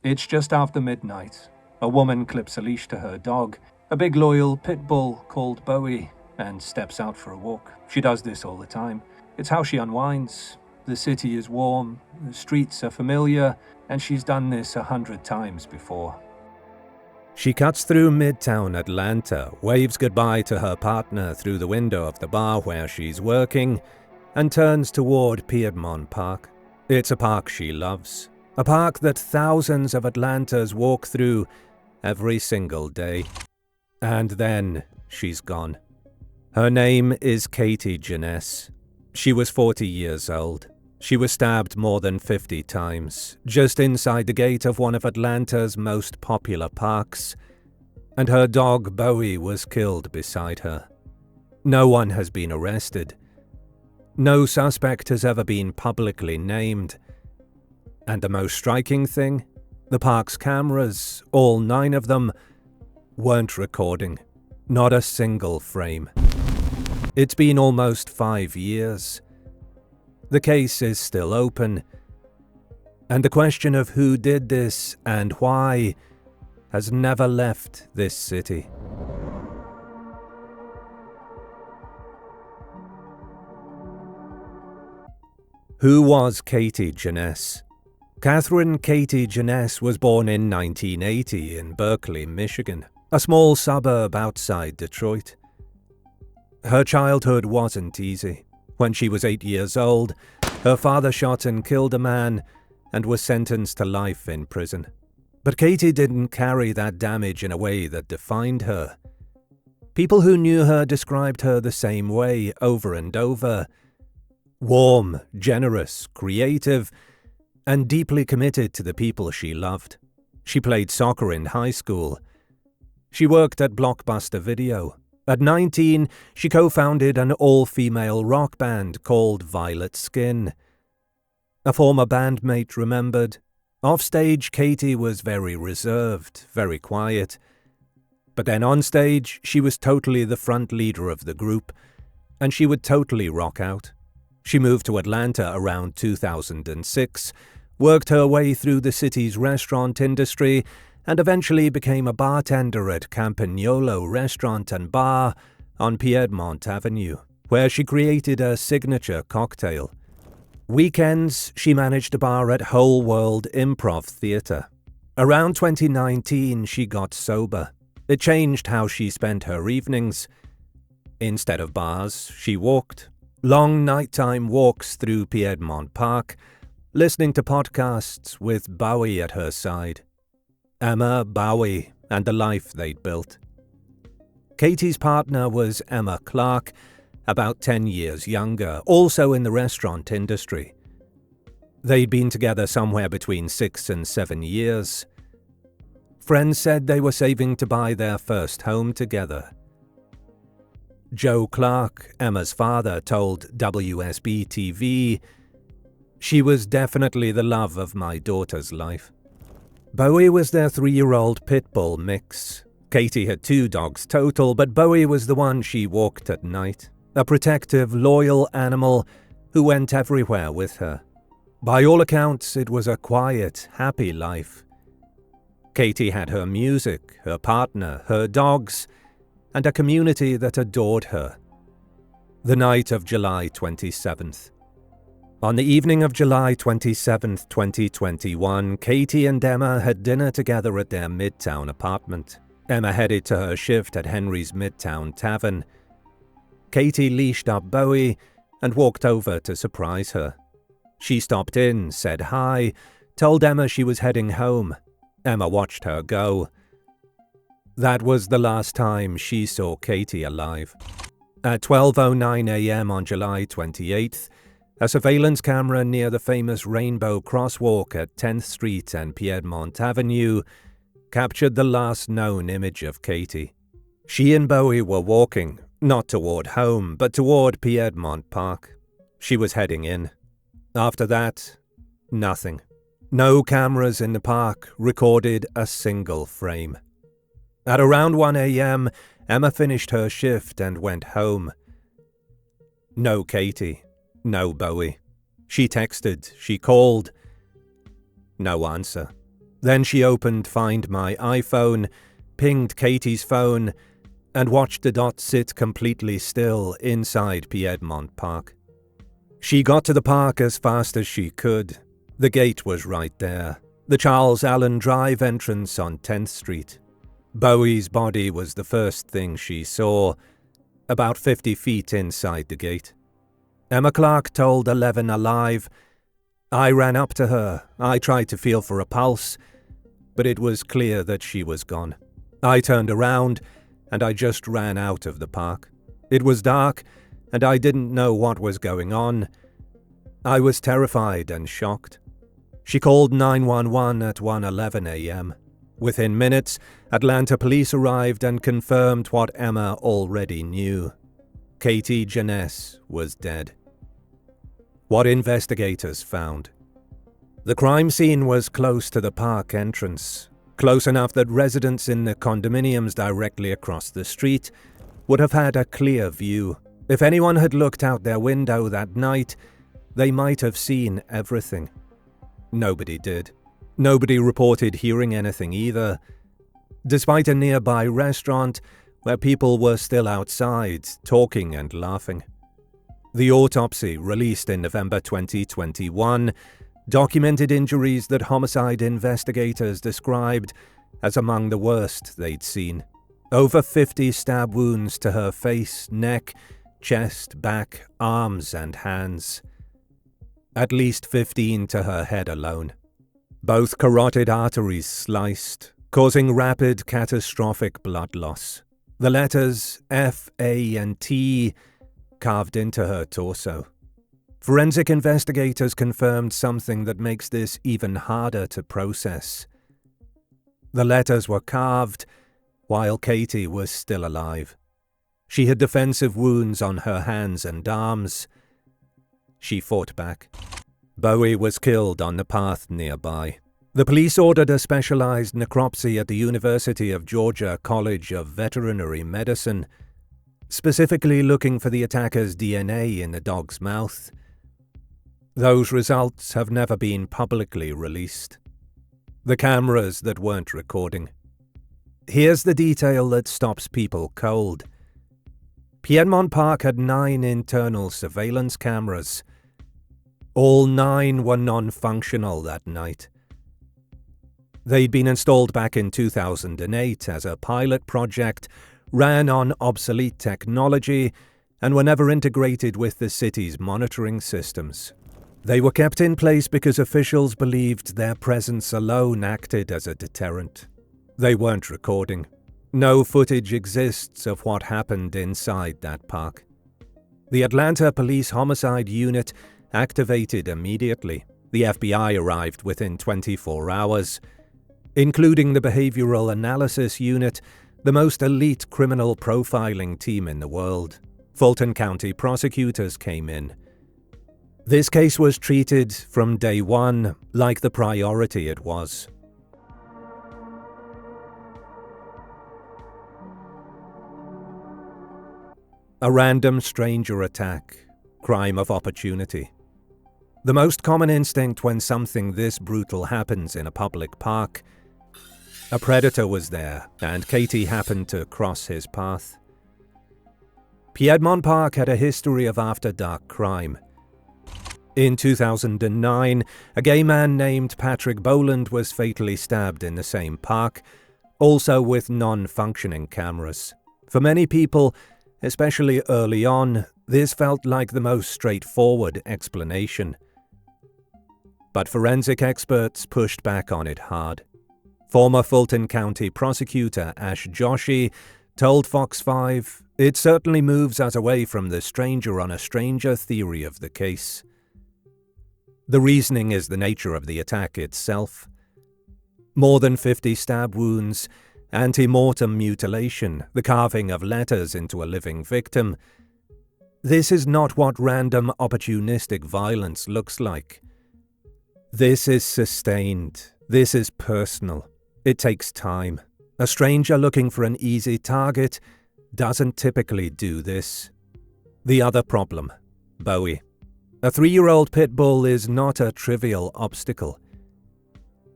It's just after midnight. A woman clips a leash to her dog, a big loyal pit bull called Bowie, and steps out for a walk. She does this all the time. It's how she unwinds. The city is warm, the streets are familiar, and she's done this 100 times before. She cuts through Midtown Atlanta, waves goodbye to her partner through the window of the bar where she's working, and turns toward Piedmont Park. It's a park she loves. A park that thousands of Atlantans walk through every single day. And then she's gone. Her name is Katie Janness. She was 40 years old. She was stabbed more than 50 times, just inside the gate of one of Atlanta's most popular parks, and her dog Bowie was killed beside her. No one has been arrested. No suspect has ever been publicly named. And the most striking thing, the park's cameras, all 9 of them, weren't recording. Not a single frame. It's been almost 5 years. The case is still open, and the question of who did this and why has never left this city. Who was Katie Janness? Catherine Katie Janness was born in 1980 in Berkeley, Michigan, a small suburb outside Detroit. Her childhood wasn't easy. When she was 8 years old, her father shot and killed a man and was sentenced to life in prison. But Katie didn't carry that damage in a way that defined her. People who knew her described her the same way over and over. Warm, generous, creative, and deeply committed to the people she loved. She played soccer in high school. She worked at Blockbuster Video. At 19, she co-founded an all-female rock band called Violet Skin. A former bandmate remembered, "Offstage, Katie was very reserved, very quiet. But then on stage, she was totally the front leader of the group, and she would totally rock out." She moved to Atlanta around 2006, worked her way through the city's restaurant industry, and eventually became a bartender at Campagnolo Restaurant and Bar on Piedmont Avenue, where she created a signature cocktail. Weekends, she managed a bar at Whole World Improv Theatre. Around 2019, she got sober. It changed how she spent her evenings. Instead of bars, she walked. Long nighttime walks through Piedmont Park, listening to podcasts with Bowie at her side. Emma, Bowie, and the life they'd built. Katie's partner was Emma Clark, about 10 years younger, also in the restaurant industry. They'd been together somewhere between 6 and 7 years. Friends said they were saving to buy their first home together. Joe Clark, Emma's father, told WSB-TV, "She was definitely the love of my daughter's life." Bowie was their 3-year-old pit bull mix. Katie had 2 dogs total, but Bowie was the one she walked at night. A protective, loyal animal who went everywhere with her. By all accounts, it was a quiet, happy life. Katie had her music, her partner, her dogs, and a community that adored her. The night of July 27th. On the evening of July 27th, 2021, Katie and Emma had dinner together at their Midtown apartment. Emma headed to her shift at Henry's Midtown Tavern. Katie leashed up Bowie and walked over to surprise her. She stopped in, said hi, told Emma she was heading home. Emma watched her go. That was the last time she saw Katie alive. At 12:09 a.m. on July 28th, a surveillance camera near the famous Rainbow Crosswalk at 10th Street and Piedmont Avenue captured the last known image of Katie. She and Bowie were walking, not toward home, but toward Piedmont Park. She was heading in. After that, nothing. No cameras in the park recorded a single frame. At around 1 a.m., Emma finished her shift and went home. No Katie. No Bowie. She texted, she called. No answer. Then she opened Find My iPhone, pinged Katie's phone, and watched the dot sit completely still inside Piedmont Park. She got to the park as fast as she could. The gate was right there, the Charles Allen Drive entrance on 10th Street. Bowie's body was the first thing she saw, about 50 feet inside the gate. Emma Clark told 11 Alive, "I ran up to her. I tried to feel for a pulse, but it was clear that she was gone. I turned around, and I just ran out of the park. It was dark, and I didn't know what was going on. I was terrified and shocked." She called 911 at 1:11 a.m. Within minutes, Atlanta police arrived and confirmed what Emma already knew. Katie Janness was dead. What investigators found. The crime scene was close to the park entrance, close enough that residents in the condominiums directly across the street would have had a clear view. If anyone had looked out their window that night, they might have seen everything. Nobody did. Nobody reported hearing anything either, despite a nearby restaurant where people were still outside, talking and laughing. The autopsy, released in November 2021, documented injuries that homicide investigators described as among the worst they'd seen. Over 50 stab wounds to her face, neck, chest, back, arms and hands. At least 15 to her head alone. Both carotid arteries sliced, causing rapid catastrophic blood loss. The letters F, A and T carved into her torso. Forensic investigators confirmed something that makes this even harder to process. The letters were carved while Katie was still alive. She had defensive wounds on her hands and arms. She fought back. Bowie was killed on the path nearby. The police ordered a specialized necropsy at the University of Georgia College of Veterinary Medicine, specifically looking for the attacker's DNA in the dog's mouth. Those results have never been publicly released. The cameras that weren't recording. Here's the detail that stops people cold. Piedmont Park had 9 internal surveillance cameras. All 9 were non-functional that night. They'd been installed back in 2008 as a pilot project, ran on obsolete technology, and were never integrated with the city's monitoring systems. They were kept in place because officials believed their presence alone acted as a deterrent. They weren't recording. No footage exists of what happened inside that park. The Atlanta Police Homicide Unit activated immediately. The FBI arrived within 24 hours, including the Behavioral Analysis Unit, the most elite criminal profiling team in the world. Fulton County prosecutors came in. This case was treated from day one like the priority it was. A random stranger attack, crime of opportunity. The most common instinct when something this brutal happens in a public park. A predator was there, and Katie happened to cross his path. Piedmont Park had a history of after-dark crime. In 2009, a gay man named Padraig Boland was fatally stabbed in the same park, also with non-functioning cameras. For many people, especially early on, this felt like the most straightforward explanation. But forensic experts pushed back on it hard. Former Fulton County prosecutor Ash Joshi told Fox 5, "It certainly moves us away from the stranger on a stranger theory of the case." The reasoning is the nature of the attack itself. More than 50 stab wounds, ante-mortem mutilation, the carving of letters into a living victim. This is not what random opportunistic violence looks like. This is sustained. This is personal. It takes time. A stranger looking for an easy target doesn't typically do this. The other problem, Bowie. A 3-year-old pit bull is not a trivial obstacle.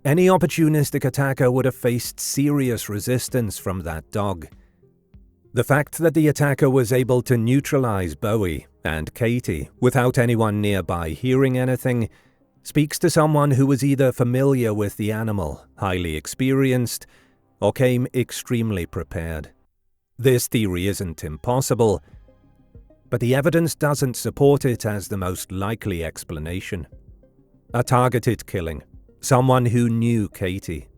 Any opportunistic attacker would have faced serious resistance from that dog. The fact that the attacker was able to neutralize Bowie and Katie without anyone nearby hearing anything speaks to someone who was either familiar with the animal, highly experienced, or came extremely prepared. This theory isn't impossible, but the evidence doesn't support it as the most likely explanation. A targeted killing. Someone who knew Katie.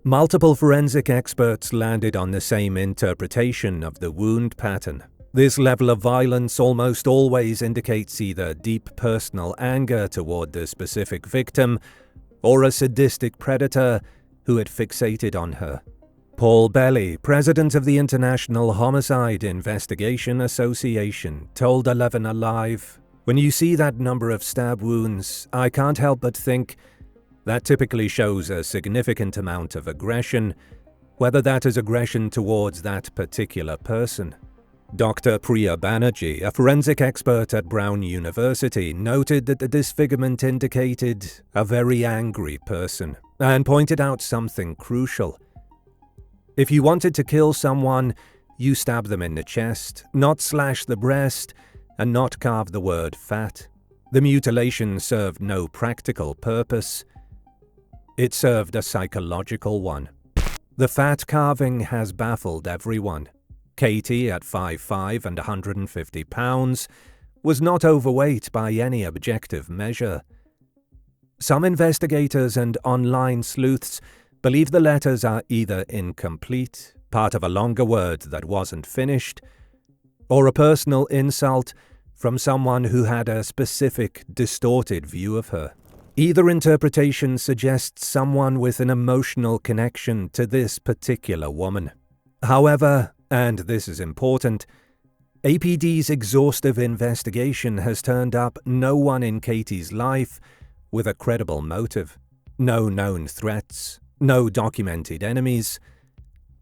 Multiple forensic experts landed on the same interpretation of the wound pattern. This level of violence almost always indicates either deep personal anger toward the specific victim or a sadistic predator who had fixated on her. Paul Belly, president of the International Homicide Investigation Association, told 11 Alive, "When you see that number of stab wounds, I can't help but think that typically shows a significant amount of aggression, whether that is aggression towards that particular person." Dr. Priya Banerjee, a forensic expert at Brown University, noted that the disfigurement indicated a very angry person and pointed out something crucial. If you wanted to kill someone, you stab them in the chest, not slash the breast, and not carve the word fat. The mutilation served no practical purpose. It served a psychological one. The fat carving has baffled everyone. Katie, at 5'5" and 150 pounds, was not overweight by any objective measure. Some investigators and online sleuths believe the letters are either incomplete, part of a longer word that wasn't finished, or a personal insult from someone who had a specific, distorted view of her. Either interpretation suggests someone with an emotional connection to this particular woman. However, and this is important, APD's exhaustive investigation has turned up no one in Katie's life with a credible motive. No known threats, no documented enemies,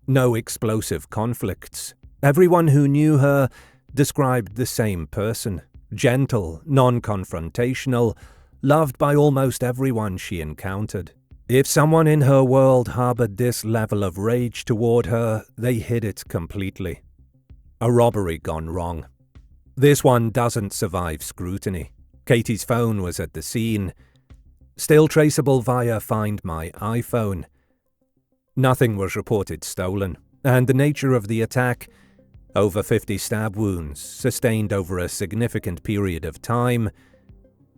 no explosive conflicts. Everyone who knew her described the same person, gentle, non-confrontational, loved by almost everyone she encountered. If someone in her world harbored this level of rage toward her, they hid it completely. A robbery gone wrong. This one doesn't survive scrutiny. Katie's phone was at the scene, still traceable via Find My iPhone. Nothing was reported stolen, and the nature of the attack, over 50 stab wounds sustained over a significant period of time,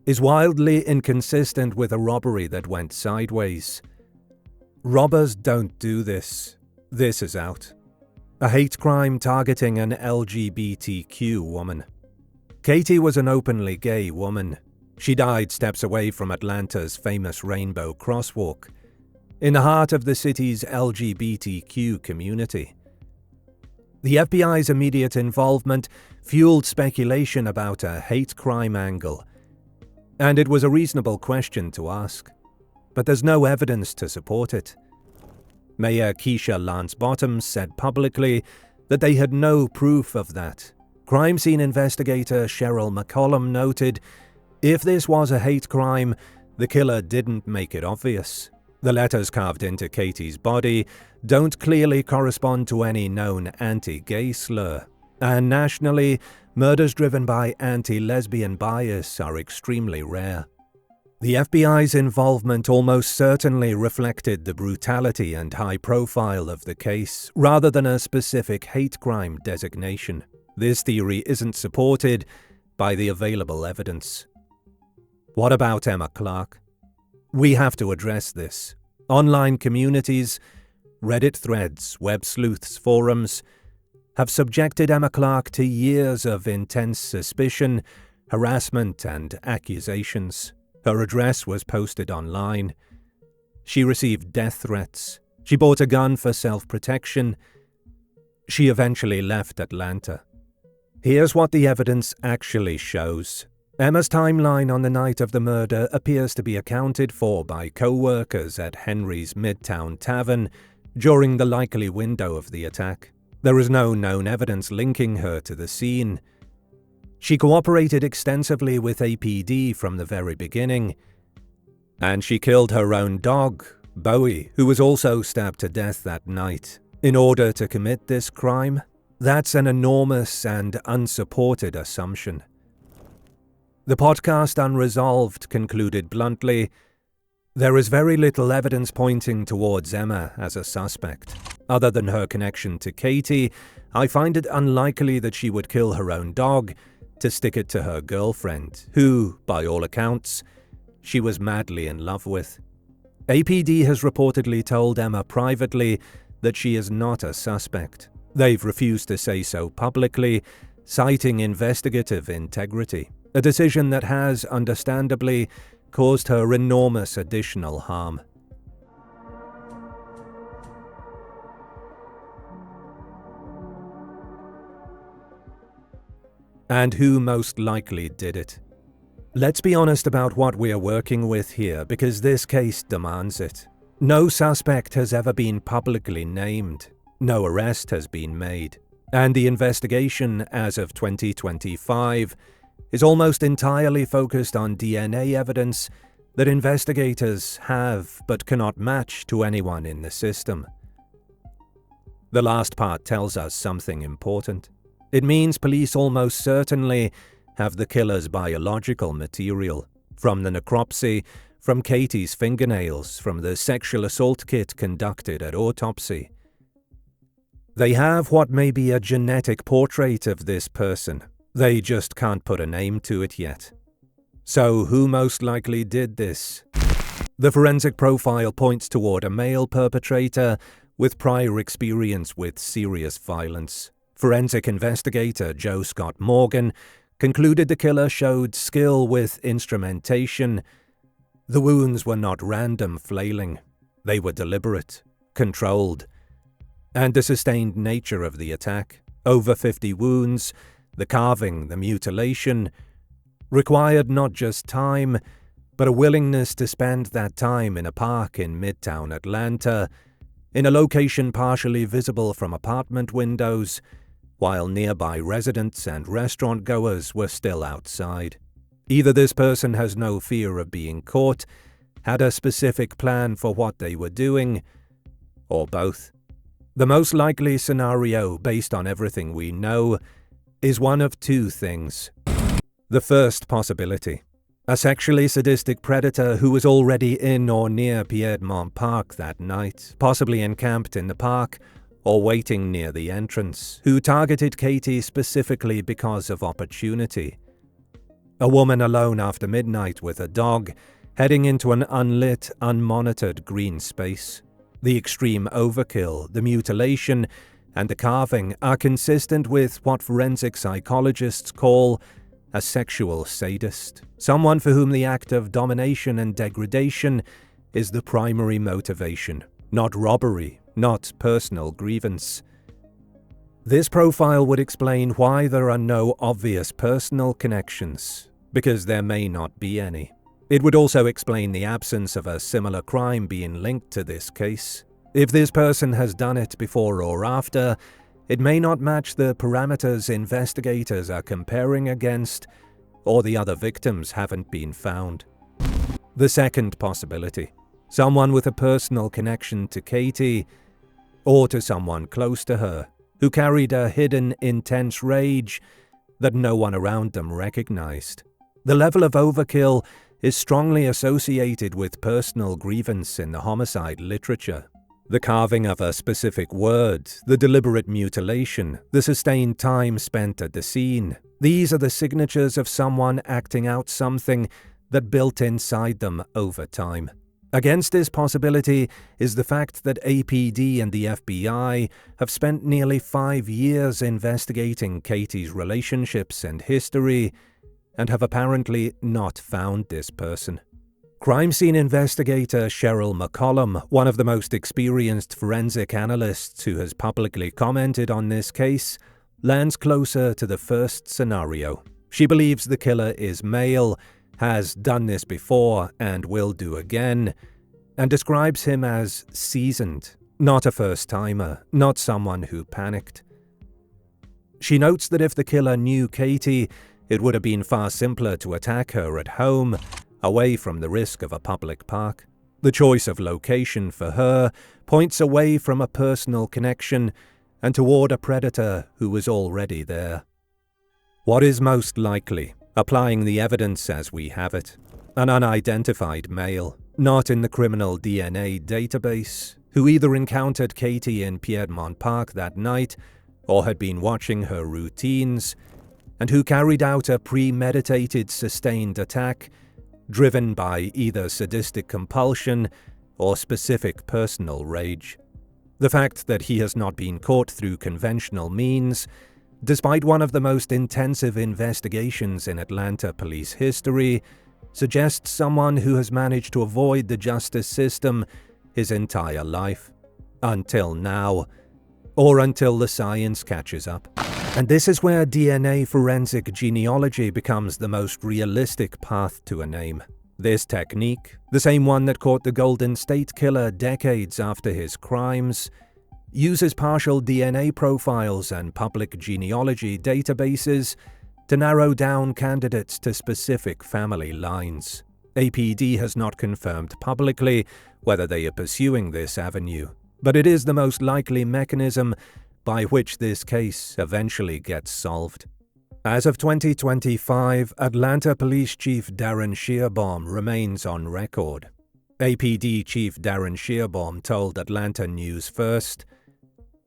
is wildly inconsistent with a robbery that went sideways. Robbers don't do this. This is out. A hate crime targeting an LGBTQ woman. Katie was an openly gay woman. She died steps away from Atlanta's famous Rainbow Crosswalk, in the heart of the city's LGBTQ community. The FBI's immediate involvement fueled speculation about a hate crime angle, and it was a reasonable question to ask, but there's no evidence to support it. Mayor Keisha Lance Bottoms said publicly that they had no proof of that. Crime scene investigator Cheryl McCollum noted, if this was a hate crime, the killer didn't make it obvious. The letters carved into Katie's body don't clearly correspond to any known anti-gay slur, and nationally, murders driven by anti-lesbian bias are extremely rare. The FBI's involvement almost certainly reflected the brutality and high profile of the case, rather than a specific hate crime designation. This theory isn't supported by the available evidence. What about Emma Clark? We have to address this. Online communities, Reddit threads, web sleuths, forums, have subjected Emma Clark to years of intense suspicion, harassment, and accusations. Her address was posted online. She received death threats. She bought a gun for self-protection. She eventually left Atlanta. Here's what the evidence actually shows. Emma's timeline on the night of the murder appears to be accounted for by co-workers at Henry's Midtown Tavern during the likely window of the attack. There is no known evidence linking her to the scene. She cooperated extensively with APD from the very beginning, and she killed her own dog Bowie, who was also stabbed to death that night, in order to commit this crime? That's an enormous and unsupported assumption. The podcast Unsolved concluded bluntly, "There is very little evidence pointing towards Emma as a suspect. Other than her connection to Katie, I find it unlikely that she would kill her own dog to stick it to her girlfriend, who, by all accounts, she was madly in love with." APD has reportedly told Emma privately that she is not a suspect. They've refused to say so publicly, citing investigative integrity, a decision that has, understandably, caused her enormous additional harm. And who most likely did it? Let's be honest about what we are working with here, because this case demands it. No suspect has ever been publicly named. No arrest has been made. And the investigation, as of 2025, is almost entirely focused on DNA evidence that investigators have but cannot match to anyone in the system. The last part tells us something important. It means police almost certainly have the killer's biological material, from the necropsy, from Katie's fingernails, from the sexual assault kit conducted at autopsy. They have what may be a genetic portrait of this person. They just can't put a name to it yet. So who most likely did this? The forensic profile points toward a male perpetrator with prior experience with serious violence. Forensic investigator Joe Scott Morgan concluded the killer showed skill with instrumentation. The wounds were not random flailing. They were deliberate, controlled. And the sustained nature of the attack, over 50 wounds, the carving, the mutilation, required not just time, but a willingness to spend that time in a park in Midtown Atlanta, in a location partially visible from apartment windows, while nearby residents and restaurant goers were still outside. Either this person has no fear of being caught, had a specific plan for what they were doing, or both. The most likely scenario, based on everything we know, is one of two things. The first possibility: a sexually sadistic predator who was already in or near Piedmont Park that night, possibly encamped in the park, or waiting near the entrance, who targeted Katie specifically because of opportunity. A woman alone after midnight with a dog, heading into an unlit, unmonitored green space. The extreme overkill, the mutilation, and the carving are consistent with what forensic psychologists call a sexual sadist, someone for whom the act of domination and degradation is the primary motivation, not robbery, not personal grievance. This profile would explain why there are no obvious personal connections, because there may not be any. It would also explain the absence of a similar crime being linked to this case. If this person has done it before or after, it may not match the parameters investigators are comparing against, or the other victims haven't been found. The second possibility: someone with a personal connection to Katie, or to someone close to her, who carried a hidden, intense rage that no one around them recognized. The level of overkill is strongly associated with personal grievance in the homicide literature. The carving of a specific word, the deliberate mutilation, the sustained time spent at the scene. These are the signatures of someone acting out something that built inside them over time. Against this possibility is the fact that APD and the FBI have spent nearly 5 years investigating Katie's relationships and history, and have apparently not found this person. Crime scene investigator Cheryl McCollum, one of the most experienced forensic analysts who has publicly commented on this case, lands closer to the first scenario. She believes the killer is male, has done this before and will do again, and describes him as seasoned, not a first-timer, not someone who panicked. She notes that if the killer knew Katie, it would have been far simpler to attack her at home, away from the risk of a public park. The choice of location for her points away from a personal connection and toward a predator who was already there. What is most likely, applying the evidence as we have it? An unidentified male, not in the criminal DNA database, who either encountered Katie in Piedmont Park that night or had been watching her routines, and who carried out a premeditated sustained attack driven by either sadistic compulsion or specific personal rage. The fact that he has not been caught through conventional means, despite one of the most intensive investigations in Atlanta police history, suggests someone who has managed to avoid the justice system his entire life. Until now. Or until the science catches up. And this is where DNA forensic genealogy becomes the most realistic path to a name. This technique, the same one that caught the Golden State Killer decades after his crimes, uses partial DNA profiles and public genealogy databases to narrow down candidates to specific family lines. APD has not confirmed publicly whether they are pursuing this avenue, but it is the most likely mechanism by which this case eventually gets solved. As of 2025, Atlanta Police Chief Darren Shearbaum remains on record. APD Chief Darren Shearbaum told Atlanta News First,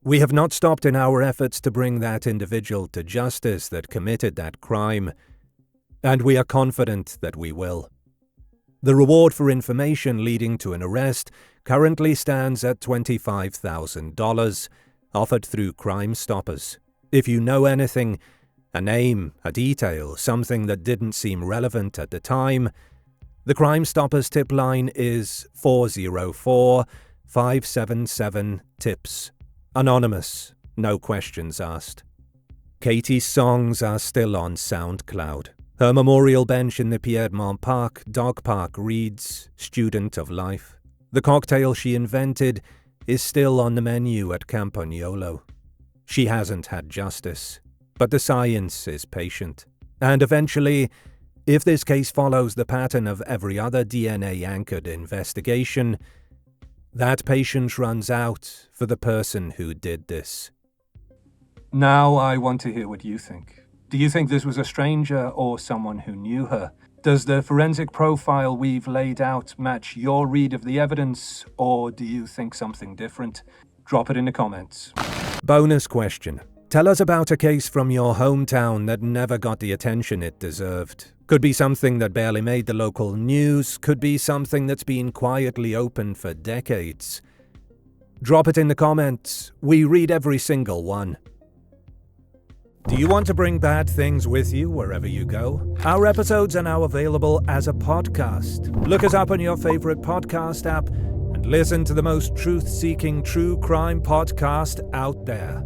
"We have not stopped in our efforts to bring that individual to justice that committed that crime, and we are confident that we will. The reward for information leading to an arrest currently stands at $25,000, offered through Crime Stoppers. If you know anything, a name, a detail, something that didn't seem relevant at the time, the Crime Stoppers tip line is 404-577-TIPS. Anonymous, no questions asked." Katie's songs are still on SoundCloud. Her memorial bench in the Piedmont Park dog park reads, "Student of Life." The cocktail she invented is still on the menu at Campagnolo. She hasn't had justice, but the science is patient. And eventually, if this case follows the pattern of every other DNA-anchored investigation, that patience runs out for the person who did this. Now I want to hear what you think. Do you think this was a stranger or someone who knew her? Does the forensic profile we've laid out match your read of the evidence, or do you think something different? Drop it in the comments. Bonus question. Tell us about a case from your hometown that never got the attention it deserved. Could be something that barely made the local news, could be something that's been quietly open for decades. Drop it in the comments. We read every single one. Do you want to bring bad things with you wherever you go? Our episodes are now available as a podcast. Look us up on your favorite podcast app and listen to the most truth-seeking true crime podcast out there.